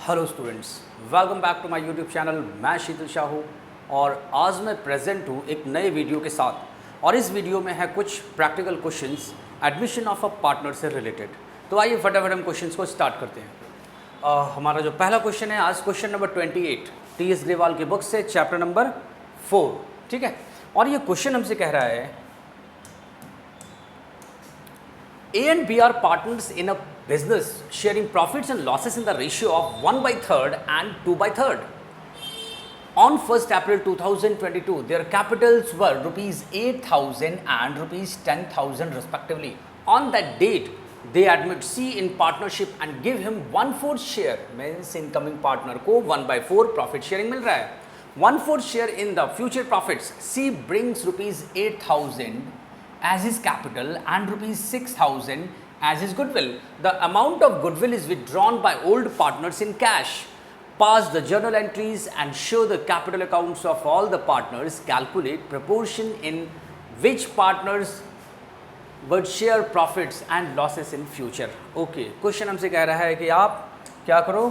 Hello students, welcome back to my YouTube channel. मैं शीतल शाह हूँ और आज मैं प्रेजेंट हूँ एक नए वीडियो के साथ। और इस वीडियो में है कुछ practical questions admission of a partner से रिलेटेड। तो आइए फटाफट हम क्वेश्चंस को स्टार्ट करते हैं। हमारा जो पहला क्वेश्चन है आज क्वेश्चन नंबर 28 टी.एस. ग्रेवाल की बुक से, चैप्टर नंबर 4। ठीक है, और ये क्वेश्चन हमसे कह रहा है A and B are partners in a business sharing profits and losses in the ratio of 1/3 and 2/3. On 1st April 2022, their capitals were rupees 8,000 and rupees 10,000 respectively. On that date, they admit C in partnership and give him 1/4 share, means incoming partner को 1/4 profit sharing मिल रहा है। 1/4 share in the future profits. C brings rupees 8,000 as his capital and rupees 6,000 as his goodwill. The amount of goodwill is withdrawn by old partners in cash. Pass the journal entries and show the capital accounts of all the partners. Calculate proportion in which partners would share profits and losses in future. Okay, question हमसे कह रहा है कि आप क्या करो,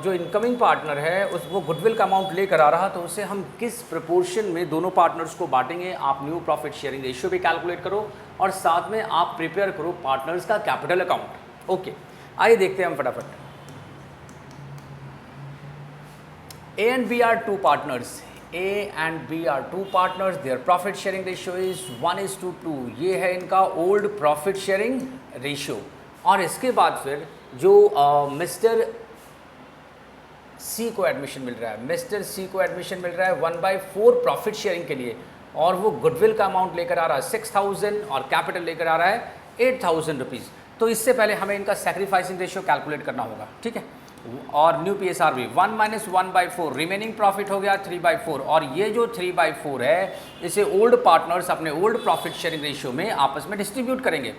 जो incoming partner है उस वो गुडविल का अमाउंट लेकर आ रहा, तो उसे हम किस प्रपोर्शन में दोनों पार्टनर्स को बांटेंगे। आप न्यू प्रॉफिट शेयरिंग रेशियो भी कैलकुलेट करो और साथ में आप प्रिपेयर करो पार्टनर्स का कैपिटल अकाउंट। ओके, आइए देखते हैं हम फटाफट। A and B are two partners. A and B are two partners. Their profit sharing ratio is 1:2. ये है इनका ओल्ड प्रॉफिट शेयरिंग रेशियो। और इसके बाद फिर जो मिस्टर सी को एडमिशन मिल रहा है, मिस्टर सी को एडमिशन मिल रहा है 1/4 प्रॉफिट शेयरिंग के लिए, और वो गुडविल का अमाउंट लेकर आ रहा है 6,000 और कैपिटल लेकर आ रहा है 8,000 रुपीज़। तो इससे पहले हमें इनका सैक्रिफाइसिंग रेशियो कैलकुलेट करना होगा। ठीक है, और न्यू PSR भी 1 - 1/4, रिमेनिंग प्रॉफिट हो गया 3/4। और ये जो 3/4 है इसे ओल्ड पार्टनर्स अपने ओल्ड प्रॉफिट शेयरिंग रेशियो में आपस में डिस्ट्रीब्यूट करेंगे।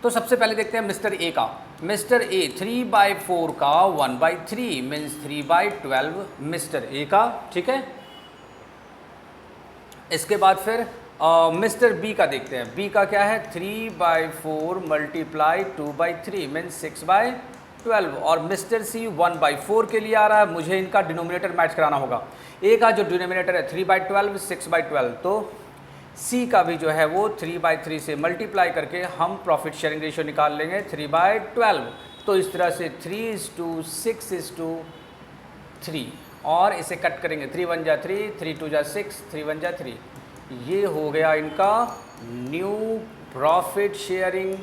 तो सबसे पहले देखते हैं मिस्टर ए का। मिस्टर ए 3/4 का 1/3 मीन्स 3/12 मिस्टर ए का। ठीक है, इसके बाद फिर मिस्टर बी का देखते हैं। बी का क्या है, 3/4 × 2/3 मीन्स 6/12। और मिस्टर सी 1/4 के लिए आ रहा है, मुझे इनका डिनोमिनेटर मैच कराना होगा। ए का जो डिनोमिनेटर है 3/12 6/12, तो सी का भी जो है वो 3/3 से मल्टीप्लाई करके हम प्रॉफिट शेयरिंग रेशियो निकाल लेंगे 3/12। तो इस तरह से 3:6:3 और इसे कट करेंगे 3 × 1 = 3, 3 × 2 = 6, 3 × 1 = 3। ये हो गया इनका न्यू प्रॉफिट शेयरिंग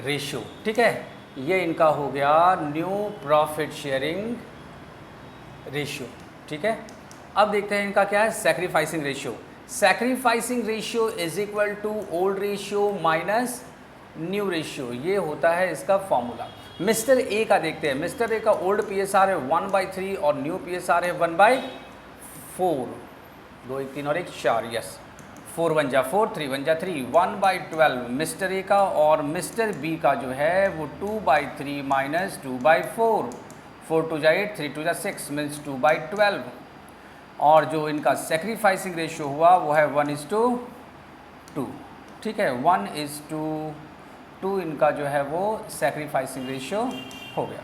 रेशियो। ठीक है, ये इनका हो गया न्यू प्रॉफिट शेयरिंग रेशियो। ठीक है, अब देखते हैं इनका क्या है, sacrificing ratio. Sacrificing ratio is equal to old ratio minus new ratio, ये होता है इसका फॉर्मूला। मिस्टर ए का देखते हैं। मिस्टर ए का ओल्ड PSR है 1/3 और न्यू PSR है 1/4। 2 1 3 और 1 4, यस। 4 × 1 = 4, 3 × 1 = 3, 1/12 मिस्टर ए का। और मिस्टर बी का जो है वो 2/3 - 2/4, 4 × 2 = 8, 3 × 2 = 6 मीन्स 2/12। और जो इनका सेक्रीफाइसिंग रेशियो हुआ वो है 1:2। ठीक है, 1:2 इनका जो है वो सेक्रीफाइसिंग रेशियो हो गया।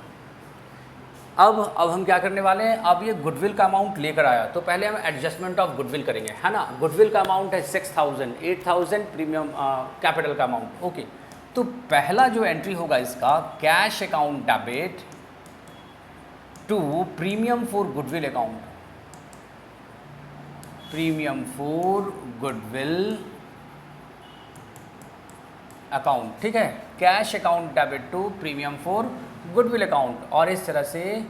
अब हम क्या करने वाले हैं, अब ये गुडविल का अमाउंट लेकर आया, तो पहले हम एडजस्टमेंट ऑफ गुडविल करेंगे, है ना। गुडविल का अमाउंट है 6,000, 8,000 प्रीमियम कैपिटल का अमाउंट। ओके, तो पहला जो एंट्री होगा इसका, cash account debit to premium for goodwill account, premium for goodwill account. ठीक है, cash account debit to premium for goodwill account. और इस तरह से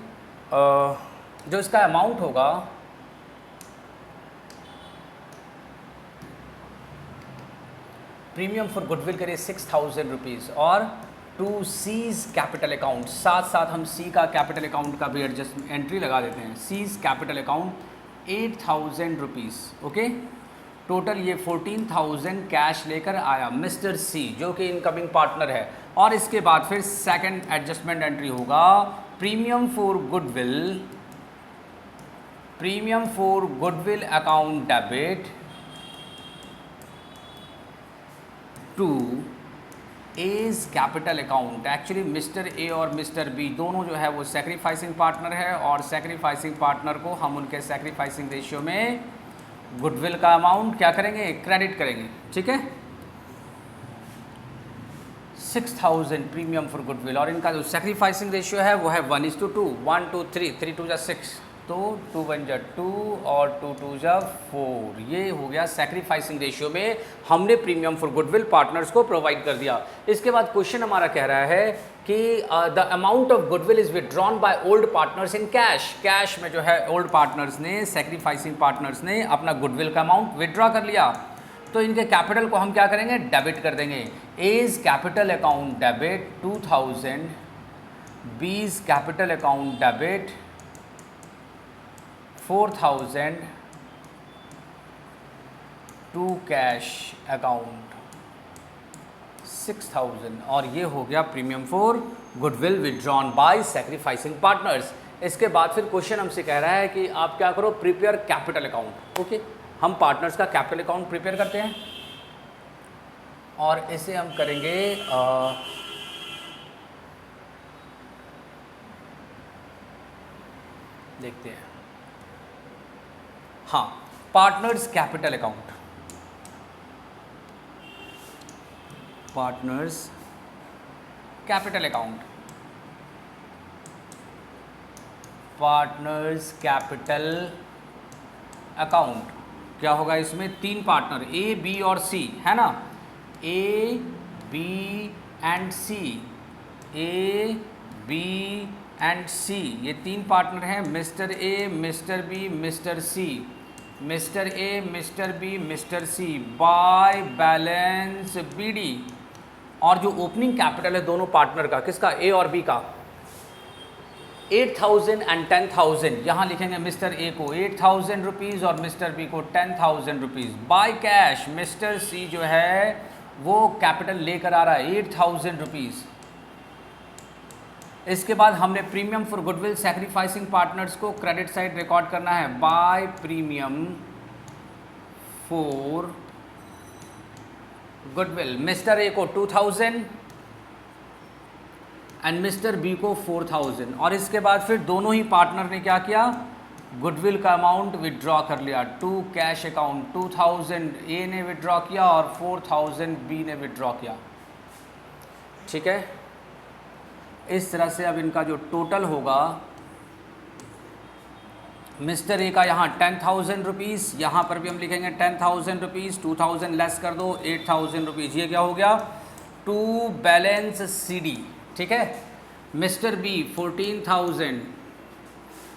जो इसका अमाउंट होगा प्रीमियम फॉर गुडविल करिए 6,000 रुपीज़, और टू सीज कैपिटल अकाउंट, साथ साथ हम सी का कैपिटल अकाउंट का भी एडजस्ट एंट्री लगा देते हैं। Seize capital account 8,000 rupees. Okay, total ये 14,000 कैश लेकर आया मिस्टर सी, जो कि इनकमिंग पार्टनर है। और इसके बाद फिर सेकंड एडजस्टमेंट एंट्री होगा, premium for goodwill, premium for goodwill account debit to A's capital account. Actually mister A और मिस्टर बी दोनों जो है वो सैक्रिफाइसिंग पार्टनर है, और सैक्रिफाइसिंग पार्टनर को हम उनके सैक्रिफाइसिंग रेशियो में गुडविल का अमाउंट क्या करेंगे, क्रेडिट करेंगे। ठीक है, 6000 प्रीमियम फॉर गुडविल, और इनका जो सैक्रिफाइसिंग रेशियो है वो है 1:2, 1 to 3, 3 2 6, तो 2 1 2 और 2 2 4। ये हो गया सैक्रिफाइसिंग रेशियो में हमने प्रीमियम फॉर गुडविल पार्टनर्स को प्रोवाइड कर दिया। इसके बाद क्वेश्चन हमारा कह रहा है कि the amount of goodwill is withdrawn by old partners in cash. Cash में जो है ओल्ड पार्टनर्स ने, सैक्रिफाइसिंग पार्टनर्स ने अपना गुडविल का अमाउंट विड्रॉ कर लिया, तो इनके कैपिटल को हम क्या करेंगे, डेबिट कर देंगे। As capital account debit 2000, B's capital account debit 4000 to cash account 6000, और ये हो गया premium for goodwill withdrawn by sacrificing partners. इसके बाद फिर क्वेश्चन हमसे कह रहा है कि आप क्या करो, प्रिपेयर कैपिटल अकाउंट। ओके, हम पार्टनर्स का कैपिटल अकाउंट प्रिपेयर करते हैं, और इसे हम करेंगे देखते हैं, हाँ, partners capital account, partners capital account, partners capital account क्या होगा, इसमें 3 पार्टनर ए बी और सी है ना, A B and C, A B and C, ये 3 पार्टनर हैं, mister A, mister B, mister C, mister A, mister B, mister C, by balance B D. और जो ओपनिंग कैपिटल है दोनों partner का, किसका, ए और बी का, 8000 एंड 10,000, यहाँ लिखेंगे मिस्टर ए को 8000 रुपीज़ और मिस्टर बी को 10,000 रुपीज़। बाय कैश मिस्टर सी जो है वो कैपिटल लेकर आ रहा है 8000 रुपीज़। इसके बाद हमने premium for goodwill sacrificing partners को क्रेडिट साइड रिकॉर्ड करना है, by premium for goodwill, mister A को 2000 एंड मिस्टर बी को 4000, और इसके बाद फिर दोनों ही पार्टनर ने क्या किया, गुडविल का अमाउंट विड्रॉ कर लिया टू कैश अकाउंट। 2000 ए ने विड्रॉ किया और 4000 बी ने विड्रॉ किया। ठीक है, इस तरह से अब इनका जो टोटल होगा, मिस्टर ए का यहाँ 10,000 रुपीज़, यहाँ पर भी हम लिखेंगे 10,000 रुपीज़, 2000 लेस कर दो 8,000 रुपीज़, ये क्या हो गया, टू बैलेंस सी डी। ठीक है, मिस्टर बी 14,000,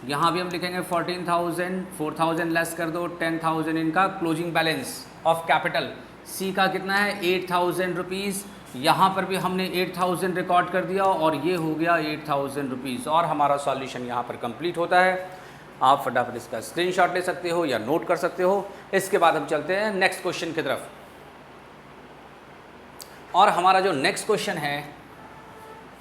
यहाँ भी हम लिखेंगे 14,000, 4,000 लेस कर दो 10,000, इनका क्लोजिंग बैलेंस ऑफ कैपिटल। सी का कितना है 8,000 रुपीज़, यहाँ पर भी हमने 8,000 रिकॉर्ड कर दिया, और ये हो गया 8,000 रुपीज़, और हमारा सॉल्यूशन यहाँ पर कंप्लीट होता है। आप फटाफट इसका स्क्रीनशॉट ले सकते हो या नोट कर सकते हो। इसके बाद हम चलते हैं नेक्स्ट क्वेश्चन की तरफ, और हमारा जो नेक्स्ट क्वेश्चन है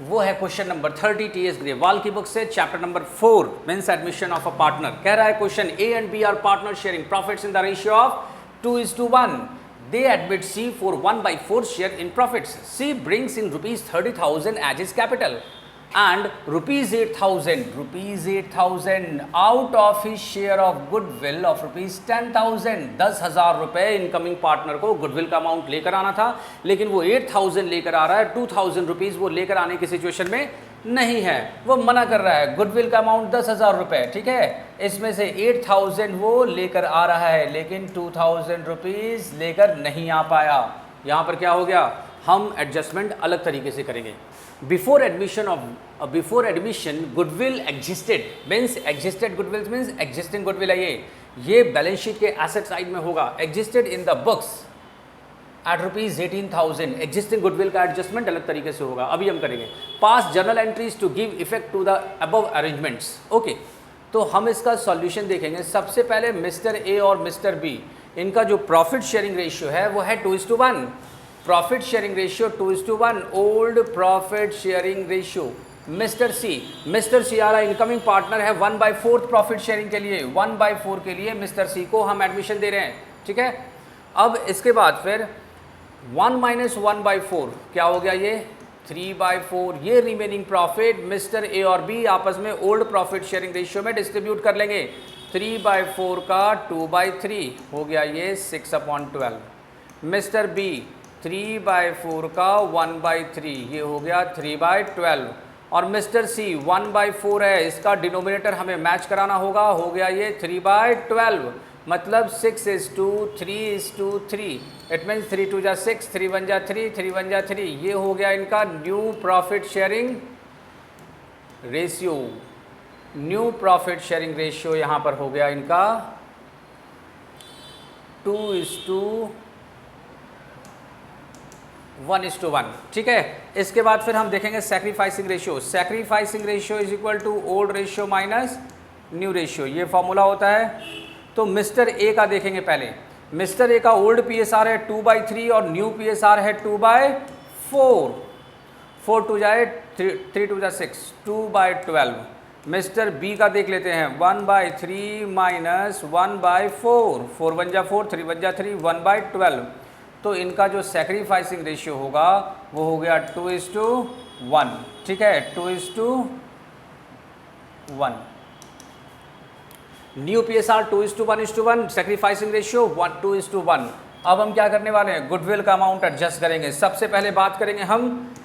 वो है क्वेश्चन नंबर 30 टीएस ग्रेवाल की बुक से, chapter number 4 means admission of a partner. कह रहा है question, A and B are partner sharing profits in the ratio of 2:1. They admit C for 1/4 share in profits. C brings in rupees 30,000 as his capital and rupees 8,000 out of his share of goodwill of rupees 10,000. 10,000 रुपये incoming partner को goodwill का amount लेकर आना था, लेकिन वो 8,000 लेकर आ रहा है, 2,000 रुपीज़ वो लेकर आने की सिचुएशन में नहीं है, वो मना कर रहा है। गुडविल का अमाउंट 10,000 रुपये, ठीक है, इसमें से 8,000 वो लेकर आ रहा है, लेकिन 2,000 रुपीज़ लेकर नहीं आ पाया। यहाँ पर क्या हो गया, हम एडजस्टमेंट अलग तरीके से करेंगे। Before admission goodwill existed means existed goodwill means existing goodwill है, ये बैलेंस शीट के एसेट साइड में होगा। Existed in the books at rupees 18,000, existing goodwill का एडजस्टमेंट अलग तरीके से होगा, अभी हम करेंगे। Pass journal entries to give effect to the above arrangements. Okay, तो हम इसका सॉल्यूशन देखेंगे। सबसे पहले मिस्टर ए और मिस्टर बी, इनका जो प्रॉफिट शेयरिंग रेशियो है वो है 2:1। Profit sharing ratio 2:1, old profit sharing ratio. Mister C आ रहा इनकमिंग पार्टनर है 1/4 प्रॉफिट शेयरिंग के लिए, 1/4 के लिए मिस्टर सी को हम एडमिशन दे रहे हैं। ठीक है, अब इसके बाद फिर 1 माइनस 1/4 क्या हो गया ये 3/4। ये रिमेनिंग प्रॉफिट मिस्टर ए और बी आपस में ओल्ड प्रॉफिट शेयरिंग रेशियो में डिस्ट्रीब्यूट कर लेंगे। 3/4 का 2/3 हो गया ये 6/12। मिस्टर बी 3/4 का 1/3 ये हो गया 3/12। और मिस्टर सी 1/4 है, इसका डिनोमिनेटर हमें मैच कराना होगा, हो गया ये 3/12 मतलब 6:3:3। इट मीन्स 3 2 जा 6, 3 1 जा 3, 3 1 जा 3। ये हो गया इनका new profit sharing ratio. New profit sharing ratio यहाँ पर हो गया इनका 2:1:1। ठीक है। इसके बाद फिर हम देखेंगे sacrificing ratio. Sacrificing ratio is equal to old ratio minus new ratio, ये फॉर्मूला होता है। तो मिस्टर ए का देखेंगे पहले। मिस्टर ए का ओल्ड पीएसआर है 2/3 और न्यू पीएसआर है 2/4। 4 2 जाए 3 2 जा 6, 2/12। मिस्टर बी का देख लेते हैं 1/3 माइनस 1/4, 4 1 जा 4, 3 1 जा 3, 1/12। तो इनका जो सैक्रिफाइसिंग रेशियो होगा वो हो गया 2:1। ठीक है, 2:1। New PSR 2:1:1, sacrificing ratio 2:1। अब हम क्या करने वाले हैं, गुडविल का अमाउंट एडजस्ट करेंगे। सबसे पहले बात करेंगे हम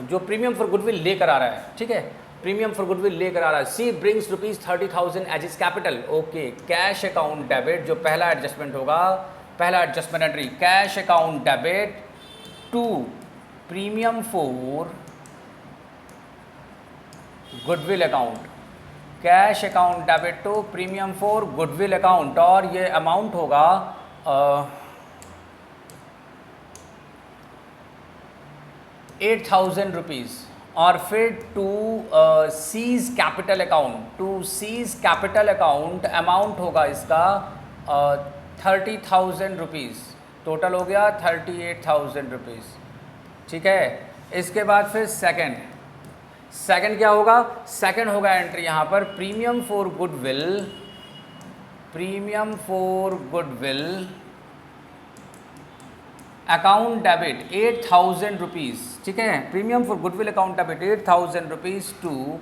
जो प्रीमियम फॉर गुडविल लेकर आ रहा है। ठीक है, प्रीमियम फॉर गुडविल लेकर आ रहा है। C brings ₹30,000 as is capital. Okay, cash account debit जो पहला एडजस्टमेंट होगा, पहला adjustment entry cash account debit to premium for goodwill account. Cash account debit to premium for goodwill account, और ये अमाउंट होगा 8,000 रुपीज़। और फिर to C's capital account, to C's capital account amount होगा इसका 30,000 रुपीज़। टोटल हो गया 38,000 rupees. ठीक है। इसके बाद फिर सेकंड क्या होगा, सेकंड होगा एंट्री यहाँ पर premium for goodwill, premium for goodwill account debit 8,000 rupees. ठीक है, premium for goodwill account debit 8,000 rupees to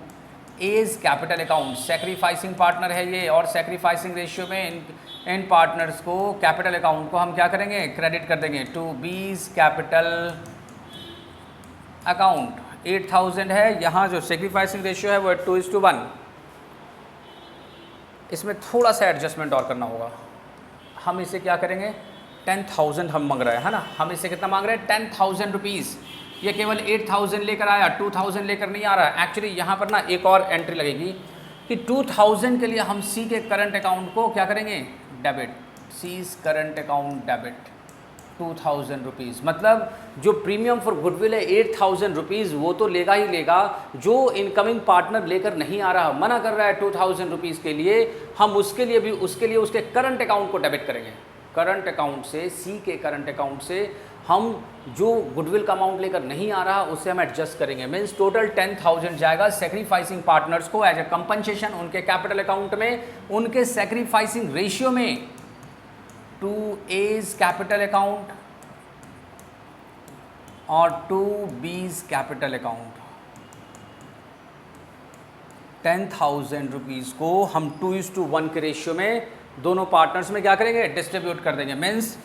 A's capital account. Sacrificing partner है ये, और सैक्रिफाइसिंग रेशियो में इन पार्टनर्स को, कैपिटल अकाउंट को हम क्या करेंगे, क्रेडिट कर देंगे टू बीज कैपिटल अकाउंट। 8,000 है, यहाँ जो सैक्रिफाइसिंग रेशियो है वो 2:1। इसमें थोड़ा सा एडजस्टमेंट और करना होगा। हम इसे क्या करेंगे, 10,000 हम मांग रहे हैं, है ना। हम इसे कितना मांग रहे हैं, 10,000 रुपीज़। ये केवल 8,000 लेकर आया, 2,000 लेकर नहीं आ रहा है। एक्चुअली यहाँ पर ना एक और एंट्री लगेगी कि 2,000 के लिए हम सी के करंट अकाउंट को क्या करेंगे, debit. C's current account debit 2,000 rupees. मतलब जो प्रीमियम फॉर गुडविल है 8,000 रुपीज़ वो तो लेगा ही लेगा, जो इनकमिंग पार्टनर लेकर नहीं आ रहा, मना कर रहा है 2,000 रुपीज़ के लिए, हम उसके लिए भी उसके करंट अकाउंट को डेबिट करेंगे। करंट अकाउंट से, सी के करंट अकाउंट से हम जो गुडविल का अमाउंट लेकर नहीं आ रहा उसे हम एडजस्ट करेंगे। मीन्स टोटल 10,000 जाएगा सैक्रिफाइसिंग पार्टनर्स को एज ए कंपनसेशन उनके कैपिटल अकाउंट में, उनके सैक्रिफाइसिंग रेशियो में टू एज कैपिटल अकाउंट और to B's capital account. 10,000 rupees को हम 2:1 के रेशियो में दोनों पार्टनर्स में क्या करेंगे, डिस्ट्रीब्यूट कर देंगे। मीन्स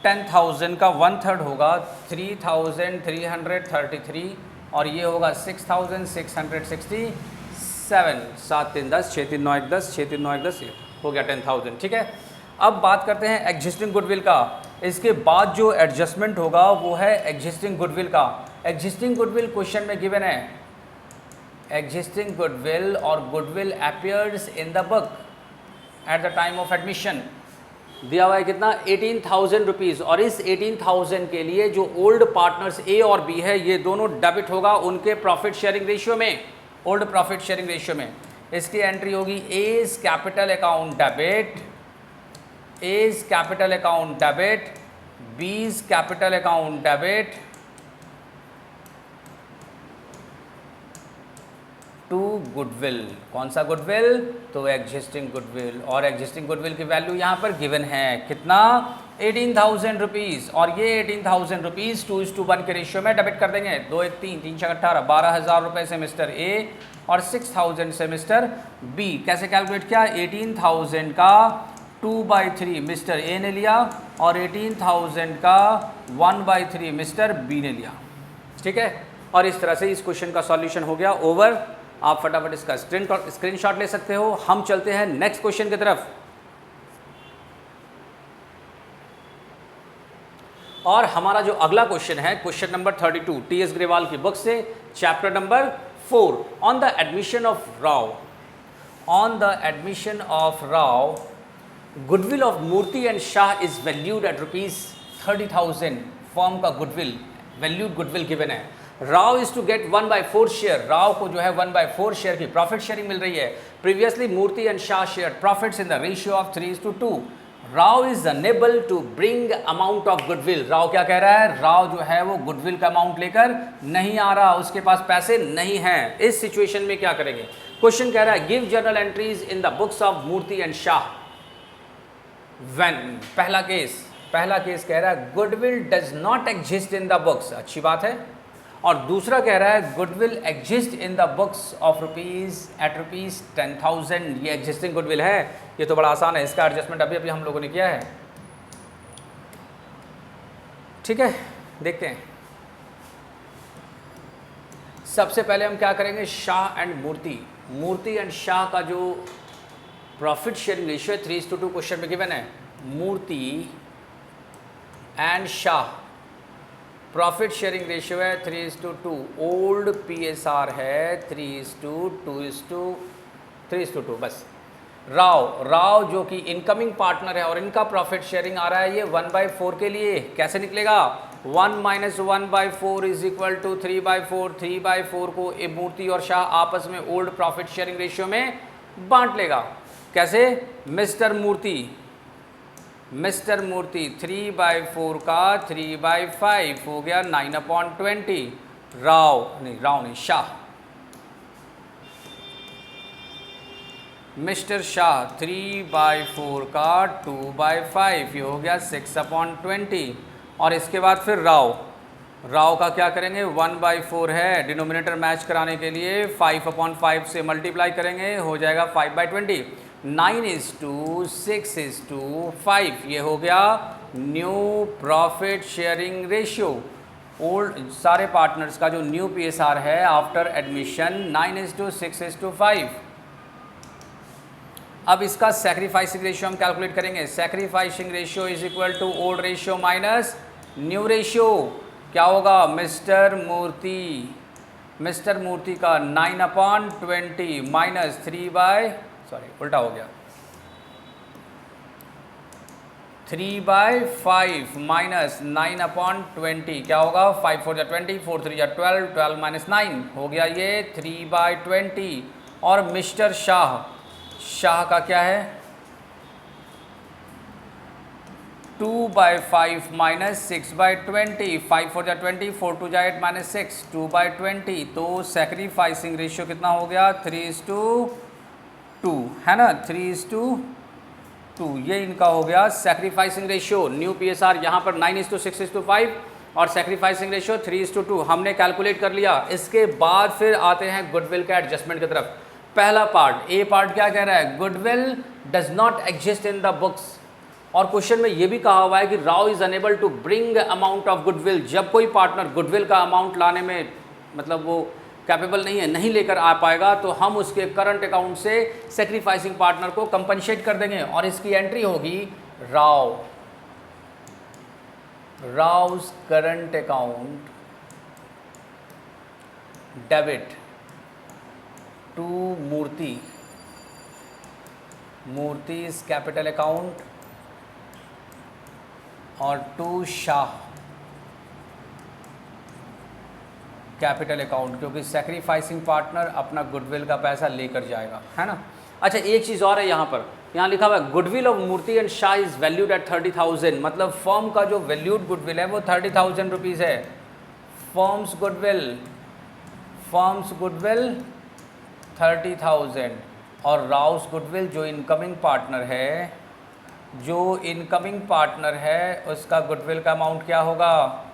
10,000 का 1/3 होगा 3,333 और ये होगा 6,667। 7 3 10, 6 3 9 1 10, 6 3 9 1 10, हो गया 10,000। ठीक है। अब बात करते हैं एग्जिस्टिंग गुडविल का। इसके बाद जो एडजस्टमेंट होगा वो है एग्जिस्टिंग गुडविल का। एग्जिस्टिंग गुडविल क्वेश्चन में गिवन है, एग्जिस्टिंग गुडविल और goodwill appears in the book at the time of admission. दिया हुआ है कितना, 18,000 रुपीज़। और इस 18,000 के लिए जो ओल्ड पार्टनर्स ए और बी है ये दोनों डेबिट होगा उनके प्रॉफिट शेयरिंग रेशियो में, ओल्ड प्रॉफिट शेयरिंग रेशियो में। इसकी एंट्री होगी A's capital account debit, A's capital account debit, B's capital account debit to goodwill. कौन सा गुडविल, तो एग्जिस्टिंग गुडविल। और एग्जिस्टिंग गुडविल की वैल्यू यहाँ पर गिवन है कितना, 18,000 रुपीज़, और ये 18,000 रुपीज़ 2:1 के रेशियो में डेबिट कर देंगे। 2 1 3 3 6 18, 12,000 रुपये से मिस्टर ए और 6,000 से मिस्टर बी। कैसे कैलकुलेट किया? 18,000 का 2/3 मिस्टर ए ने लिया और 18,000 का 1/3 मिस्टर बी ने लिया। ठीक है, और इस तरह से इस क्वेश्चन का सॉल्यूशन हो गया ओवर। आप फटाफट इसका स्क्रीनशॉट ले सकते हो। हम चलते हैं नेक्स्ट क्वेश्चन की तरफ, और हमारा जो अगला क्वेश्चन है क्वेश्चन नंबर 32 टी.एस. ग्रेवाल की बुक से, chapter number 4, on the admission of Rao. On the admission of Rao, goodwill of Murthy and Shah is valued at ₹30,000। Firm का गुडविल, वैल्यूड गुडविल गिवन है। Rao is to get 1/4 share. Rao को जो है 1/4 शेयर की profit sharing मिल रही है। Previously Murthy and Shah share profits in the ratio of 3:2। Rao is unable to bring amount of goodwill. Rao क्या कह रहा है? राव जो है वो गुडविल का अमाउंट लेकर नहीं आ रहा, उसके पास पैसे नहीं हैं। इस सिचुएशन में क्या करेंगे? क्वेश्चन कह रहा है give journal entries in the books of Murthy and Shah when. पहला केस कह रहा है goodwill does not exist in the books. अच्छी बात है। और दूसरा कह रहा है goodwill exist in the books of ₹10,000। ये एग्जिस्टिंग गुडविल है। ये तो बड़ा आसान है, इसका एडजस्टमेंट अभी हम लोगों ने किया है। ठीक है, देखते हैं। सबसे पहले हम क्या करेंगे? शाह एंड मूर्ति एंड शाह का जो प्रॉफिट शेयरिंग रेशियो है 3:2 क्वेश्चन में गिवन है। Murthy and Shah profit sharing ratio है 3:2। ओल्ड PSR है 3:2 बस। राव जो कि इनकमिंग पार्टनर है और इनका प्रॉफिट शेयरिंग आ रहा है ये 1/4 के लिए। कैसे निकलेगा? 1 - 1/4 इज इक्वल टू 3/4। 3/4 को मूर्ति और शाह आपस में ओल्ड प्रॉफिट शेयरिंग रेशियो में बांट लेगा। कैसे? मिस्टर मूर्ति 3/4 का 3/5 हो गया 9/20। शाह मिस्टर शाह 3/4 का 2/5, ये हो गया 6/20। और इसके बाद फिर राव का क्या करेंगे? 1/4 है, डिनोमिनेटर मैच कराने के लिए 5/5 से मल्टीप्लाई करेंगे, हो जाएगा 5/20। 9:6:5, ये हो गया new profit sharing ratio. Old सारे पार्टनर्स का जो न्यू PSR है आफ्टर एडमिशन 9:6:5। अब इसका सैक्रिफाइसिंग रेशियो हम कैलकुलेट करेंगे। Sacrificing ratio is equal to old ratio minus new ratio. क्या होगा? मिस्टर मूर्ति का 9/20 माइनस 3/5 माइनस 9/20 क्या होगा? 5 4 20, 4 3 12, 12 - 9 हो गया ये 3/20। और मिस्टर शाह का क्या है? 2/5 माइनस 6/20, 5 4 20, 4 2 8 -6, 2/20। तो सैक्रिफाइसिंग रेशियो कितना हो गया? 3:2 है ना, 3:2। ये इनका हो गया सैक्रिफाइसिंग रेशियो। न्यू PSR यहाँ पर 9:6:5 और सैक्रिफाइसिंग रेशियो 3:2 हमने कैलकुलेट कर लिया। इसके बाद फिर आते हैं गुडविल के एडजस्टमेंट की तरफ। पहला पार्ट, ए पार्ट क्या कह रहा है? Goodwill does not exist in the books. और क्वेश्चन में ये भी कहा हुआ है कि Rao is unable to bring amount of goodwill. जब कोई पार्टनर गुडविल का अमाउंट लाने में मतलब वो कैपेबल नहीं है, नहीं लेकर आ पाएगा, तो हम उसके करंट अकाउंट से सेक्रीफाइसिंग पार्टनर को कंपनसेट कर देंगे और इसकी एंट्री होगी Rao's current account debit to Murthy's capital account और टू शाह कैपिटल अकाउंट, क्योंकि सैक्रिफाइसिंग पार्टनर अपना गुडविल का पैसा लेकर जाएगा, है ना। अच्छा, एक चीज़ और है यहाँ पर, यहाँ लिखा हुआ है goodwill of Murthy and Shah is valued at 30,000। मतलब फर्म का जो वैल्यूड गुडविल है वो 30,000 रुपीज़ है। फर्म्स गुडविल 30,000 और राउस गुडविल जो इनकमिंग पार्टनर है जो इनकमिंग पार्टनर है उसका गुडविल का अमाउंट क्या होगा,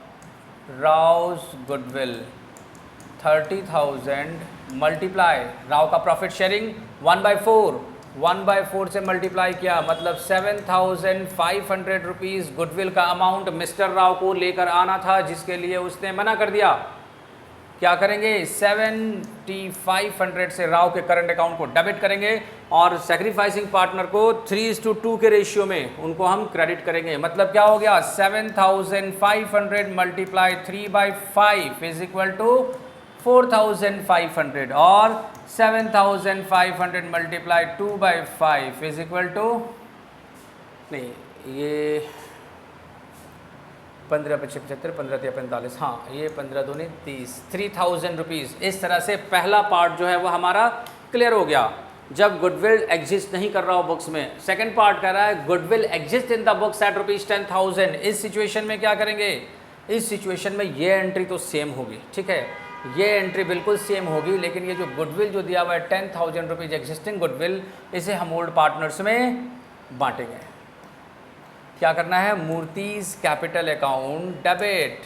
राउस गुडविल 30,000 मल्टीप्लाई राव का प्रॉफिट शेयरिंग 1/4 से मल्टीप्लाई किया, मतलब 7,500 रुपीज़ गुडविल का अमाउंट मिस्टर राव को लेकर आना था, जिसके लिए उसने मना कर दिया। क्या करेंगे, 7,500 से राव के करंट अकाउंट को डेबिट करेंगे और सेक्रीफाइसिंग पार्टनर को 3:2 के रेशियो में उनको हम क्रेडिट करेंगे। मतलब क्या हो गया, 7,500 मल्टीप्लाई 3/5 इज इक्वल टू 4,500 और 7,500 मल्टीप्लाई 2/5 इज इक्वल टू, नहीं ये 15×5 = 15 × 45, हाँ ये 15 दूनी 30, 3,000 रुपीज़। इस तरह से पहला पार्ट जो है वो हमारा क्लियर हो गया, जब गुडविल एग्जिस्ट नहीं कर रहा हो बुक्स में। सेकंड पार्ट कह रहा है goodwill exist in the books eight ₹10,000। इस सिचुएशन में क्या करेंगे, इस सिचुएशन में ये एंट्री तो सेम होगी, ठीक है, ये एंट्री बिल्कुल सेम होगी, लेकिन ये जो गुडविल जो दिया हुआ है 10,000 रुपीज़ एग्जिस्टिंग गुडविल, इसे हम ओल्ड पार्टनर्स में बांटेंगे। क्या करना है, Murthy's capital account debit,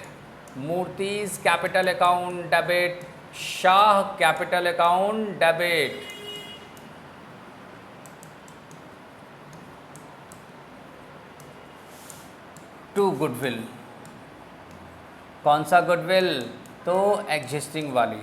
Murthy's capital account debit, Shah capital account debit. To goodwill, कौन सा गुडविल, तो एग्जिस्टिंग वाली,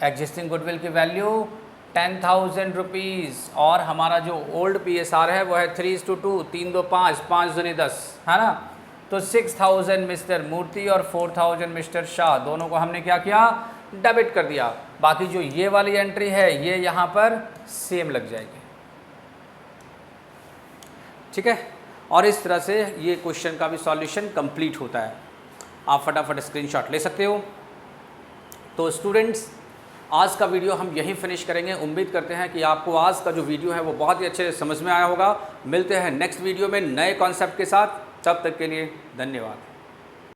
एग्जिस्टिंग गुडविल की वैल्यू 10,000 रुपीज़ और हमारा जो ओल्ड PSR है वो है 3:2, 3 2 5, 5 दूनी 10, है ना। तो 6,000 मिस्टर मूर्ति और 4,000 मिस्टर शाह, दोनों को हमने क्या किया, डेबिट कर दिया। बाकी जो ये वाली एंट्री है ये यहाँ पर सेम लग जाएगी, ठीक है। और इस तरह से ये क्वेश्चन का भी सॉल्यूशन कंप्लीट होता है। आप फटाफट स्क्रीनशॉट ले सकते हो। तो स्टूडेंट्स, आज का वीडियो हम यहीं फिनिश करेंगे। उम्मीद करते हैं कि आपको आज का जो वीडियो है वो बहुत ही अच्छे से समझ में आया होगा। मिलते हैं नेक्स्ट वीडियो में नए कॉन्सेप्ट के साथ, तब तक के लिए धन्यवाद।